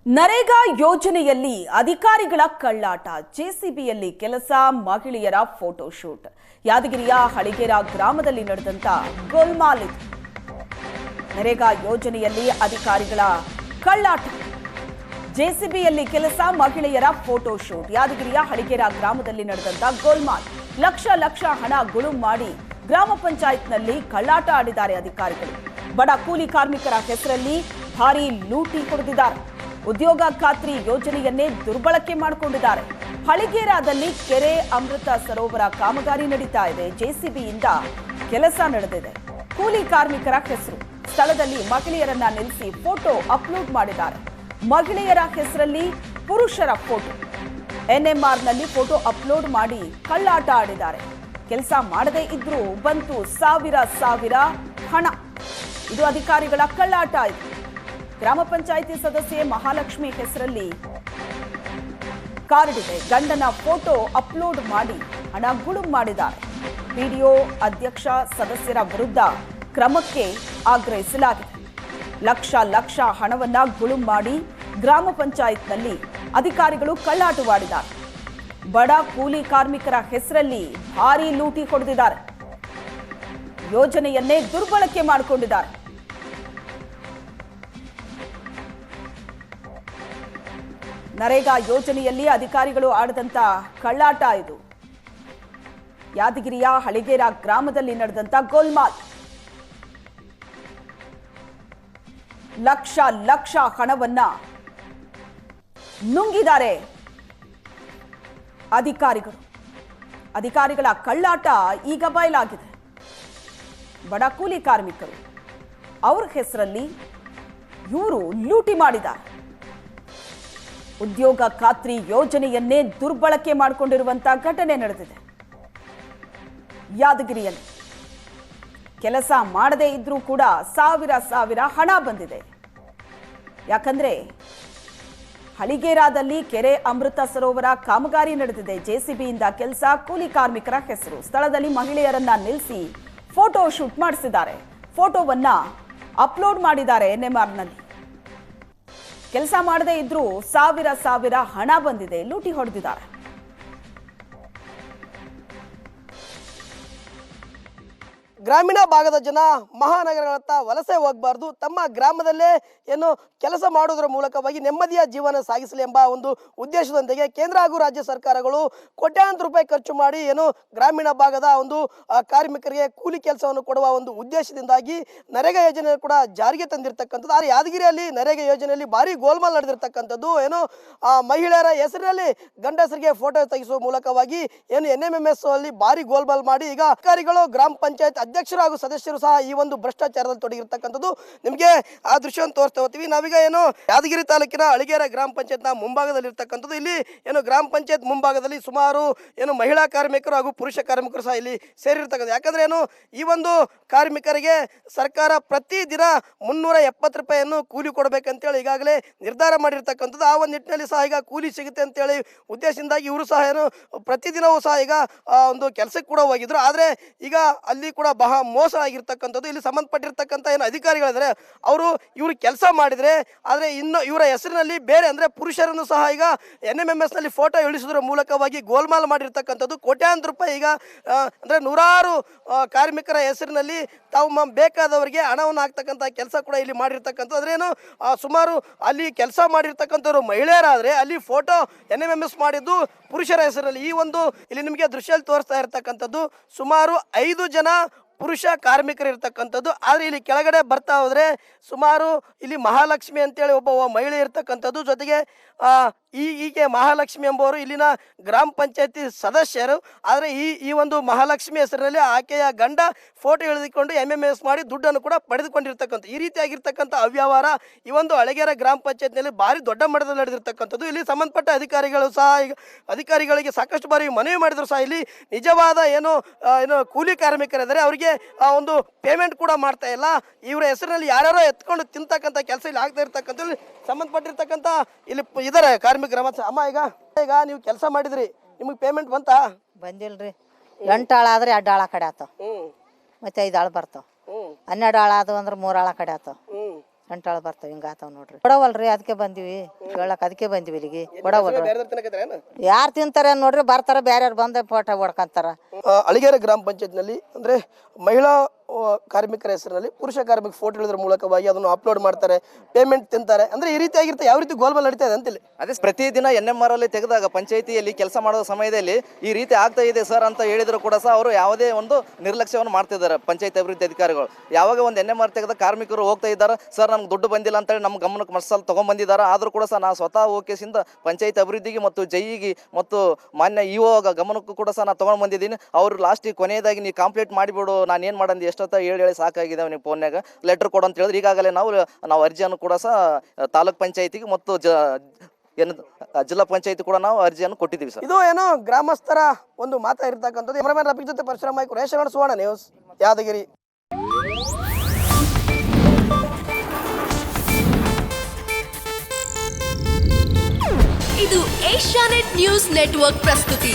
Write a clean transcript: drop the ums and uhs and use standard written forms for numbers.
ನರೇಗಾ ಯೋಜನೆಯಲ್ಲಿ ಅಧಿಕಾರಿಗಳ ಕಳ್ಳಾಟ, ಜೆಸಿಬಿಯಲ್ಲಿ ಕೆಲಸ, ಮಹಿಳೆಯರ ಫೋಟೋಶೂಟ್. ಯಾದಗಿರಿಯ ಹಳಿಗೆರ ಗ್ರಾಮದಲ್ಲಿ ನಡೆದಂತ ಗೋಲ್ಮಾಲ್ ಇದು. ನರೇಗಾ ಯೋಜನೆಯಲ್ಲಿ ಅಧಿಕಾರಿಗಳ ಕಳ್ಳಾಟ, ಜೆಸಿಬಿಯಲ್ಲಿ ಕೆಲಸ, ಮಹಿಳೆಯರ ಫೋಟೋಶೂಟ್. ಯಾದಗಿರಿಯ ಹಳಿಗೆರ ಗ್ರಾಮದಲ್ಲಿ ನಡೆದಂತ ಗೋಲ್ಮಾಲ್. ಲಕ್ಷ ಹಣ ಗುಳುಂ ಮಾಡಿ ಗ್ರಾಮ ಪಂಚಾಯತ್ನಲ್ಲಿ ಕಳ್ಳಾಟ ಆಡಿದ್ದಾರೆ ಅಧಿಕಾರಿಗಳು. ಬಡ ಕೂಲಿ ಕಾರ್ಮಿಕರ ಹೆಸರಲ್ಲಿ ಭಾರೀ ಲೂಟಿ ಹೊಡೆದಿದ್ದಾರೆ. ಉದ್ಯೋಗ ಖಾತ್ರಿ ಯೋಜನೆಯನ್ನೇ ದುರ್ಬಳಕೆ ಮಾಡಿಕೊಂಡಿದ್ದಾರೆ. ಹಳಿಗೇರಾದಲ್ಲಿ ಕೆರೆ ಅಮೃತ ಸರೋವರ ಕಾಮಗಾರಿ ನಡೀತಾ ಇದೆ. ಜೆಸಿಬಿಯಿಂದ ಕೆಲಸ ನಡೆದಿದೆ. ಕೂಲಿ ಕಾರ್ಮಿಕರ ಹೆಸರು. ಸ್ಥಳದಲ್ಲಿ ಮಹಿಳೆಯರನ್ನ ನಿಲ್ಲಿಸಿ ಫೋಟೋ ಅಪ್ಲೋಡ್ ಮಾಡಿದ್ದಾರೆ. ಮಹಿಳೆಯರ ಹೆಸರಲ್ಲಿ ಪುರುಷರ ಫೋಟೋ. ಎನ್ಎಂಆರ್ನಲ್ಲಿ ಫೋಟೋ ಅಪ್ಲೋಡ್ ಮಾಡಿ ಕಳ್ಳಾಟ ಆಡಿದ್ದಾರೆ. ಕೆಲಸ ಮಾಡದೇ ಇದ್ರೂ ಬಂತು ಸಾವಿರ ಹಣ. ಇದು ಅಧಿಕಾರಿಗಳ ಕಳ್ಳಾಟ ಆಯಿತು. ಗ್ರಾಮ ಪಂಚಾಯಿತಿ ಸದಸ್ಯೆ ಮಹಾಲಕ್ಷ್ಮಿ ಹೆಸರಲ್ಲಿ ಕಾರ್ಡ್ ಇದೆ. ಗಂಡನ ಫೋಟೋ ಅಪ್ಲೋಡ್ ಮಾಡಿ ಹಣ ಗುಳುಂ ಮಾಡಿದ್ದಾರೆ. ಪಿಡಿಒ ಅಧ್ಯಕ್ಷ ಸದಸ್ಯರ ವಿರುದ್ಧ ಕ್ರಮಕ್ಕೆ ಆಗ್ರಹಿಸಲಾಗಿದೆ. ಲಕ್ಷ ಹಣವನ್ನ ಗುಳುಂ ಮಾಡಿ ಗ್ರಾಮ ಪಂಚಾಯತ್ನಲ್ಲಿ ಅಧಿಕಾರಿಗಳು ಕಳ್ಳಾಟವಾಡಿದ್ದಾರೆ. ಬಡ ಕೂಲಿ ಕಾರ್ಮಿಕರ ಹೆಸರಲ್ಲಿ ಭಾರೀ ಲೂಟಿ ಹೊಡೆದಿದ್ದಾರೆ. ಯೋಜನೆಯನ್ನೇ ದುರ್ಬಳಕೆ ಮಾಡಿಕೊಂಡಿದ್ದಾರೆ. ನರೇಗಾ ಯೋಜನೆಯಲ್ಲಿ ಅಧಿಕಾರಿಗಳು ಆಡಿದಂತ ಕಳ್ಳಾಟ ಇದು. ಯಾದಗಿರಿಯ ಹಳಿಗೇರ ಗ್ರಾಮದಲ್ಲಿ ನಡೆದಂತ ಗೋಲ್ಮಾಲ್. ಲಕ್ಷ ಹಣವನ್ನ ನುಂಗಿದ್ದಾರೆ ಅಧಿಕಾರಿಗಳು. ಅಧಿಕಾರಿಗಳ ಕಳ್ಳಾಟ ಈಗ ಬಯಲಾಗಿದೆ. ಬಡ ಕೂಲಿ ಕಾರ್ಮಿಕರು ಅವ್ರ ಹೆಸರಲ್ಲಿ ಇವರು ಲೂಟಿ ಮಾಡಿದ್ದಾರೆ. ಉದ್ಯೋಗ ಖಾತ್ರಿ ಯೋಜನೆಯನ್ನೇ ದುರ್ಬಳಕೆ ಮಾಡಿಕೊಂಡಿರುವಂತಹ ಘಟನೆ ನಡೆದಿದೆ. ಯಾದಗಿರಿಯಲ್ಲಿ ಕೆಲಸ ಮಾಡದೇ ಇದ್ರೂ ಕೂಡ ಸಾವಿರ ಹಣ ಬಂದಿದೆ. ಯಾಕಂದ್ರೆ ಹಳಿಗೇರಾದಲ್ಲಿ ಕೆರೆ ಅಮೃತ ಸರೋವರ ಕಾಮಗಾರಿ ನಡೆದಿದೆ. ಜೆಸಿಬಿಯಿಂದ ಕೆಲಸ, ಕೂಲಿ ಕಾರ್ಮಿಕರ ಹೆಸರು. ಸ್ಥಳದಲ್ಲಿ ಮಹಿಳೆಯರನ್ನ ನಿಲ್ಲಿಸಿ ಫೋಟೋ ಶೂಟ್ ಮಾಡಿಸಿದ್ದಾರೆ. ಫೋಟೋವನ್ನ ಅಪ್ಲೋಡ್ ಮಾಡಿದ್ದಾರೆ ಎನ್ಎಂಆರ್ನಲ್ಲಿ. ಕೆಲಸ ಮಾಡದೇ ಇದ್ರೂ ಸಾವಿರ ಹಣ ಬಂದಿದೆ. ಲೂಟಿ ಹೊಡೆದಿದ್ದಾರೆ. ಗ್ರಾಮೀಣ ಭಾಗದ ಜನ ಮಹಾನಗರಗಳತ್ತ ವಲಸೆ ಹೋಗಬಾರ್ದು, ತಮ್ಮ ಗ್ರಾಮದಲ್ಲೇ ಏನು ಕೆಲಸ ಮಾಡುವುದರ ಮೂಲಕವಾಗಿ ನೆಮ್ಮದಿಯ ಜೀವನ ಸಾಗಿಸಲಿ ಎಂಬ ಒಂದು ಉದ್ದೇಶದೊಂದಿಗೆ ಕೇಂದ್ರ ಹಾಗೂ ರಾಜ್ಯ ಸರ್ಕಾರಗಳು ಕೋಟ್ಯಾಂತರ ರೂಪಾಯಿ ಖರ್ಚು ಮಾಡಿ ಏನು ಗ್ರಾಮೀಣ ಭಾಗದ ಒಂದು ಕಾರ್ಮಿಕರಿಗೆ ಕೂಲಿ ಕೆಲಸವನ್ನು ಕೊಡುವ ಒಂದು ಉದ್ದೇಶದಿಂದಾಗಿ ನರೇಗಾ ಯೋಜನೆ ಕೂಡ ಜಾರಿಗೆ ತಂದಿರತಕ್ಕಂಥದ್ದು. ಆದರೆ ಯಾದಗಿರಿಯಲ್ಲಿ ನರೇಗಾ ಯೋಜನೆಯಲ್ಲಿ ಭಾರಿ ಗೋಲ್ಮಾಲ್ ನಡೆದಿರ್ತಕ್ಕಂಥದ್ದು. ಏನು ಮಹಿಳೆಯರ ಹೆಸರಿನಲ್ಲಿ ಗಂಡಸರಿಗೆ ಫೋಟೋ ತೆಗೆಸುವ ಮೂಲಕವಾಗಿ ಏನು NMMS ಅಲ್ಲಿ ಭಾರಿ ಗೋಲ್ಮಾಲ್ ಮಾಡಿ ಈಗ ಅಧಿಕಾರಿಗಳು ಗ್ರಾಮ ಪಂಚಾಯತ್ ಅಧ್ಯಕ್ಷರು ಹಾಗೂ ಸದಸ್ಯರು ಸಹ ಈ ಒಂದು ಭ್ರಷ್ಟಾಚಾರದಲ್ಲಿ ತೊಡಗಿರ್ತಕ್ಕಂಥದ್ದು. ನಿಮಗೆ ಆ ದೃಶ್ಯವನ್ನು ತೋರಿಸ್ತಾ ಹೋಗ್ತೀವಿ. ನಾವೀಗ ಏನು ಯಾದಗಿರಿ ತಾಲೂಕಿನ ಹಳಿಗೇರ ಗ್ರಾಮ ಪಂಚಾಯತ್ನ ಮುಂಭಾಗದಲ್ಲಿ ಇರ್ತಕ್ಕಂಥದ್ದು. ಇಲ್ಲಿ ಏನು ಗ್ರಾಮ ಪಂಚಾಯತ್ ಮುಂಭಾಗದಲ್ಲಿ ಸುಮಾರು ಏನು ಮಹಿಳಾ ಕಾರ್ಮಿಕರು ಹಾಗೂ ಪುರುಷ ಕಾರ್ಮಿಕರು ಸಹ ಇಲ್ಲಿ ಸೇರಿರ್ತಕ್ಕಂಥದ್ದು. ಯಾಕಂದ್ರೆ ಏನು ಈ ಒಂದು ಕಾರ್ಮಿಕರಿಗೆ ಸರ್ಕಾರ ಪ್ರತಿದಿನ 370 ರೂಪಾಯಿಯನ್ನು ಕೂಲಿ ಕೊಡಬೇಕಂತೇಳಿ ಈಗಾಗಲೇ ನಿರ್ಧಾರ ಮಾಡಿರ್ತಕ್ಕಂಥದ್ದು. ಆ ಒಂದು ನಿಟ್ಟಿನಲ್ಲಿ ಸಹ ಈಗ ಕೂಲಿ ಸಿಗುತ್ತೆ ಅಂತೇಳಿ ಉದ್ದೇಶದಿಂದಾಗಿ ಇವರು ಸಹ ಏನು ಪ್ರತಿದಿನವೂ ಸಹ ಈಗ ಒಂದು ಕೆಲಸಕ್ಕೆ ಕೂಡ ಹೋಗಿದ್ರು. ಆದರೆ ಈಗ ಅಲ್ಲಿ ಕೂಡ ಬಹಳ ಮೋಸ ಆಗಿರ್ತಕ್ಕಂಥದ್ದು. ಇಲ್ಲಿ ಸಂಬಂಧಪಟ್ಟಿರ್ತಕ್ಕಂಥ ಏನು ಅಧಿಕಾರಿಗಳಿದ್ದಾರೆ ಅವರು ಇವರು ಕೆಲಸ ಮಾಡಿದರೆ ಆದರೆ ಇನ್ನು ಇವರ ಹೆಸರಿನಲ್ಲಿ ಬೇರೆ ಅಂದರೆ ಪುರುಷರನ್ನು ಸಹ ಈಗ NMMS ನಲ್ಲಿ ಫೋಟೋ ಇಳಿಸೋದ್ರ ಮೂಲಕವಾಗಿ ಗೋಲ್ಮಾಲ್ ಮಾಡಿರ್ತಕ್ಕಂಥದ್ದು. ಕೋಟ್ಯಾಂತರ ರೂಪಾಯಿ ಈಗ ಅಂದರೆ ನೂರಾರು ಕಾರ್ಮಿಕರ ಹೆಸರಿನಲ್ಲಿ ತಾವು ಬೇಕಾದವರಿಗೆ ಹಣವನ್ನು ಹಾಕ್ತಕ್ಕಂಥ ಕೆಲಸ ಕೂಡ ಇಲ್ಲಿ ಮಾಡಿರ್ತಕ್ಕಂಥದ್ದು. ಅದ್ರೇನು ಸುಮಾರು ಅಲ್ಲಿ ಕೆಲಸ ಮಾಡಿರ್ತಕ್ಕಂಥವ್ರು ಮಹಿಳೆಯರಾದರೆ ಅಲ್ಲಿ ಫೋಟೋ NMMS ಮಾಡಿದ್ದು ಪುರುಷರ ಹೆಸರಲ್ಲಿ. ಈ ಒಂದು ಇಲ್ಲಿ ನಿಮಗೆ ದೃಶ್ಯದಲ್ಲಿ ತೋರಿಸ್ತಾ ಇರ್ತಕ್ಕಂಥದ್ದು ಸುಮಾರು 5 ಜನ ಪುರುಷ ಕಾರ್ಮಿಕರು ಇರ್ತಕ್ಕಂಥದ್ದು. ಆದರೆ ಇಲ್ಲಿ ಕೆಳಗಡೆ ಬರ್ತಾ ಹೋದರೆ ಸುಮಾರು ಇಲ್ಲಿ ಮಹಾಲಕ್ಷ್ಮಿ ಅಂತೇಳಿ ಒಬ್ಬ ಮಹಿಳೆ ಇರ್ತಕ್ಕಂಥದ್ದು. ಜೊತೆಗೆ ಈಕೆ ಮಹಾಲಕ್ಷ್ಮಿ ಎಂಬುವರು ಇಲ್ಲಿನ ಗ್ರಾಮ ಪಂಚಾಯತಿ ಸದಸ್ಯರು. ಆದರೆ ಈ ಒಂದು ಮಹಾಲಕ್ಷ್ಮಿ ಹೆಸರಿನಲ್ಲಿ ಆಕೆಯ ಗಂಡ ಫೋಟೋ ಎಳೆದುಕೊಂಡು NMMS ಮಾಡಿ ದುಡ್ಡನ್ನು ಕೂಡ ಪಡೆದುಕೊಂಡಿರ್ತಕ್ಕಂಥ ಈ ರೀತಿಯಾಗಿರ್ತಕ್ಕಂಥ ಅವ್ಯವಹಾರ ಈ ಒಂದು ಹಳಿಗೇರ ಗ್ರಾಮ ಪಂಚಾಯತ್ನಲ್ಲಿ ಭಾರಿ ದೊಡ್ಡ ಮಟ್ಟದಲ್ಲಿ ನಡೆದಿರ್ತಕ್ಕಂಥದ್ದು. ಇಲ್ಲಿ ಸಂಬಂಧಪಟ್ಟ ಅಧಿಕಾರಿಗಳು ಸಹ ಅಧಿಕಾರಿಗಳಿಗೆ ಸಾಕಷ್ಟು ಬಾರಿ ಮನವಿ ಮಾಡಿದ್ರು ಸಹ ಇಲ್ಲಿ ನಿಜವಾದ ಏನು ಕೂಲಿ ಕಾರ್ಮಿಕರಿದ್ದಾರೆ ಅವರಿಗೆ ಒಂದು ಪೇಮೆಂಟ್ ಕೂಡ ಮಾಡ್ತಾ ಇಲ್ಲ. ಇವರ ಹೆಸರಿನಲ್ಲಿ ಯಾರ್ಯಾರೋ ಎತ್ಕೊಂಡು ತಿಂತಕ್ಕಂಥ ಕೆಲಸ ಇಲ್ಲಿ ಆಗ್ತಾ ಇರ್ತಕ್ಕಂಥ ಸಂಬಂಧಪಟ್ಟಿರ್ತಕ್ಕಂಥ ಇಲ್ಲಿ ಇದ್ದಾರೆ ಕಾರ್ಮಿಕರ. ಅಮ್ಮ ಈಗ ನೀವು ಕೆಲಸ ಮಾಡಿದ್ರಿ, ನಿಮಗೆ ಪೇಮೆಂಟ್ ಬಂತಾ? ಬಂದಿಲ್ರಿ. 8 ಆಳ ಆದ್ರೆ 2 ಆಳ ಕಡೆ ಆತಾವ, ಮತ್ತೆ 5 ಆಳು ಬರ್ತಾವ. 12 ಆಳ ಆದವು ಅಂದ್ರೆ 3 ಆಳ ಕಡೆ ಆತಾವ. ಗಂಟಾಳ ಬರ್ತಾವ ಹಿಂಗ ಆತಾವ ನೋಡ್ರಿ ಕೊಡವಲ್ರಿ ಅದಕ್ಕೆ ಬಂದಿವಿ ಕೇಳಕ್ ಅದಕ್ಕೆ ಬಂದಿವಿ ಇಲ್ಲಿಗೆ ಕೊಡವಲ್ರಿ ಯಾರು ತಿಂತಾರೆ ನೋಡ್ರಿ ಬರ್ತಾರ ಬೇರೆ ಬಂದ ಫೋಟೋ ಹೊಡ್ಕಂತಾರ ಅಳಿಗೇರ ಗ್ರಾಮ ಪಂಚಾಯತ್ನಲ್ಲಿ ಅಂದ್ರೆ ಮಹಿಳಾ ಕಾರ್ಮಿಕರ ಹೆಸರಿನಲ್ಲಿ ಪುರುಷ ಕಾರ್ಮಿಕ ಫೋಟೋ ಇಳಿದ್ರ ಮೂಲಕವಾಗಿ ಅದನ್ನು ಅಪ್ಲೋಡ್ ಮಾಡ್ತಾರೆ, ಪೇಮೆಂಟ್ ತಿಂತಾರೆ. ಅಂದ್ರೆ ಈ ರೀತಿ ಆಗಿರುತ್ತೆ. ಯಾವ ರೀತಿ ಗೋಲ್ಮಾಲ್ ನಡೀತಾ ಇದೆ ಅಂತೇಳಿ ಅದೇ ಪ್ರತಿದಿನ NMR ಅಲ್ಲಿ ತೆಗೆದಾಗ ಪಂಚಾಯಿತಿಯಲ್ಲಿ ಕೆಲಸ ಮಾಡೋ ಸಮಯದಲ್ಲಿ ಈ ರೀತಿ ಆಗ್ತಾ ಇದೆ ಸರ್ ಅಂತ ಹೇಳಿದ್ರು ಕೂಡ ಸಹ ಅವರು ಯಾವುದೇ ಒಂದು ನಿರ್ಲಕ್ಷ್ಯವನ್ನು ಮಾಡ್ತಿದ್ದಾರೆ. ಪಂಚಾಯತ್ ಅಭಿವೃದ್ಧಿ ಅಧಿಕಾರಿಗಳು ಯಾವಾಗ ಒಂದು NMR ತೆಗೆದ ಕಾರ್ಮಿಕರು ಹೋಗ್ತಾ ಇದ್ದಾರೆ, ಸರ್ ನಮ್ಗೆ ದುಡ್ಡು ಬಂದಿಲ್ಲ ಅಂತೇಳಿ ನಮ್ಮ ಗಮನಕ್ಕೆ ಮನಸ್ಸಲ್ಲಿ ತೊಗೊಂಡ್ಬಂದಿದ್ದಾರೆ. ಆದರೂ ಕೂಡ ಸಹ ನಾವು ಸ್ವತಃ ಓಕೆಸಿಂದ ಪಂಚಾಯತ್ ಅಭಿವೃದ್ಧಿಗೆ ಮತ್ತು ಜೈಗೆ ಮತ್ತು ಮಾನ್ಯ ಇಒ ಗಮನಕ್ಕೂ ಕೂಡ ಸಹ ನಾನು ತೊಗೊಂಡು ಬಂದಿದ್ದೀನಿ. ಅವರು ಲಾಸ್ಟಿಗೆ ಕೊನೆಯದಾಗಿ ನೀವು ಕಂಪ್ಲೀಟ್ ಮಾಡಿಬಿಡು, ನಾನು ಏನು ಮಾಡಂದು ಎಷ್ಟೊತ್ತ ಹೇಳಿ ಸಾಕಾಗಿದೆ ನೀವು ಫೋನ್ಯಾಗ ಲೆಟರ್ ಕೊಡು ಅಂತ ಹೇಳಿದ್ರೆ ಈಗಾಗಲೇ ನಾವು ಅರ್ಜಿಯನ್ನು ಕೂಡ ಸಹ ತಾಲೂಕ್ ಪಂಚಾಯತಿಗೆ ಮತ್ತು ಜಿಲ್ಲಾ ಪಂಚಾಯತಿ ಕೂಡ ನಾವು ಅರ್ಜಿಯನ್ನು ಕೊಟ್ಟಿದ್ದೀವಿ ಸರ್. ಇದು ಏನೋ ಗ್ರಾಮಸ್ಥರ ಒಂದು ಮಾತಾ ಇರ್ತಕ್ಕಂಥದ್ದು. ಕ್ಯಾಮರಾಮನ್ ರಫೀಕ್ ಜೊತೆ ಪರಶುರಾಮ ನಾಯ್ಕ, ರೇಷನ್ ಸುವರ್ಣ ನ್ಯೂಸ್, ಯಾದಗಿರಿ. ಇದು ಏಷ್ಯಾನೆಟ್ ನ್ಯೂಸ್ ನೆಟ್ವರ್ಕ್ ಪ್ರಸ್ತುತಿ.